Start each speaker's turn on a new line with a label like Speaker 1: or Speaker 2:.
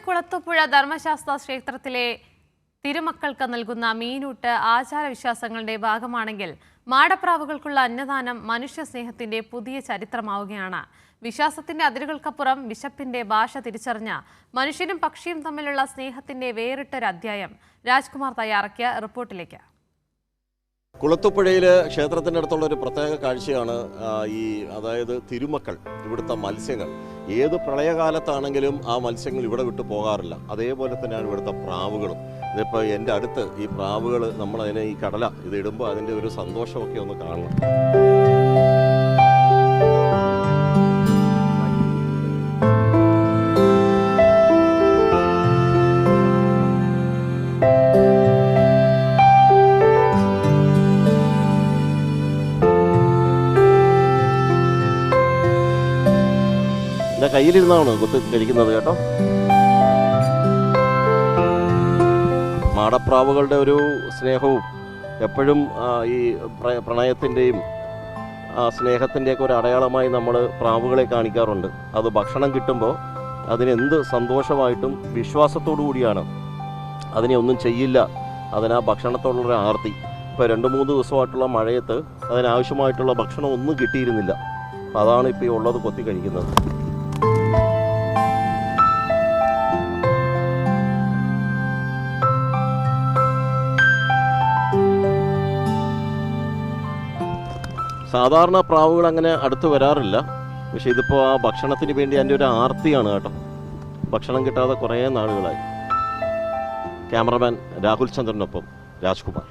Speaker 1: കുളത്തൂപ്പുഴ ധർമ്മശാസ്ത്ര ക്ഷേത്രത്തിലെ തിരുമക്കൾക്ക് നൽകുന്ന മീനൂട്ട് ആചാരവിശ്വാസങ്ങളുടെ ഭാഗമാണെങ്കിൽ മാടപ്രാവുകൾക്കുള്ള അന്നദാനം മനുഷ്യ സ്നേഹത്തിന്റെ പുതിയ ചരിത്രമാവുകയാണ്. വിശ്വാസത്തിന്റെ അതിരുകൾക്കപ്പുറം വിശപ്പിന്റെ ഭാഷ തിരിച്ചറിഞ്ഞ മനുഷ്യനും പക്ഷിയും തമ്മിലുള്ള സ്നേഹത്തിന്റെ വേറിട്ടൊരു അധ്യായം രാജ്കുമാർ തയ്യാറാക്കിയ റിപ്പോർട്ടിലേക്ക്.
Speaker 2: കുളത്തൂപ്പുഴയിൽ ക്ഷേത്രത്തിൻ്റെ അടുത്തുള്ള ഒരു പ്രത്യേക കാഴ്ചയാണ് അതായത് തിരുമക്കൾ, ഇവിടുത്തെ മത്സ്യങ്ങൾ. ഏത് പ്രളയകാലത്താണെങ്കിലും ആ മത്സ്യങ്ങൾ ഇവിടെ വിട്ടു പോകാറില്ല. അതേപോലെ തന്നെയാണ് ഇവിടുത്തെ പ്രാവുകളും. ഇതിപ്പോൾ എൻ്റെ അടുത്ത് ഈ പ്രാവുകൾ നമ്മളതിനെ ഈ കടല ഇതിടുമ്പോൾ അതിൻ്റെ ഒരു സന്തോഷമൊക്കെ ഒന്ന് കാണണം. എൻ്റെ കയ്യിലിരുന്നാണ് കുത്തി കഴിക്കുന്നത് കേട്ടോ. മാടപ്രാവുകളുടെ ഒരു സ്നേഹവും എപ്പോഴും ഈ പ്രണയത്തിൻ്റെയും സ്നേഹത്തിൻ്റെയൊക്കെ ഒരു അടയാളമായി നമ്മൾ പ്രാവുകളെ കാണിക്കാറുണ്ട്. അത് ഭക്ഷണം കിട്ടുമ്പോൾ അതിനെന്ത് സന്തോഷമായിട്ടും വിശ്വാസത്തോടു കൂടിയാണ്. അതിനെ ഒന്നും ചെയ്യില്ല, അതിനാ ഭക്ഷണത്തോടുള്ളൊരു ആർത്തി. ഇപ്പോൾ 2-3 ദിവസമായിട്ടുള്ള മഴയത്ത് അതിനാവശ്യമായിട്ടുള്ള ഭക്ഷണം ഒന്നും കിട്ടിയിരുന്നില്ല. അപ്പോൾ അതാണ് ഇപ്പോൾ ഈ ഉള്ളത് കൊത്തി കഴിക്കുന്നത്. സാധാരണ പ്രാവുകൾ അങ്ങനെ അടുത്ത് വരാറില്ല. പക്ഷേ ഇതിപ്പോൾ ആ ഭക്ഷണത്തിന് വേണ്ടി അതിൻ്റെ ഒരു ആർത്തിയാണ് കേട്ടോ. ഭക്ഷണം കിട്ടാതെ കുറേ നാളുകളായി. ക്യാമറമാൻ രാഹുൽ ചന്ദ്രനൊപ്പം രാജ്കുമാർ.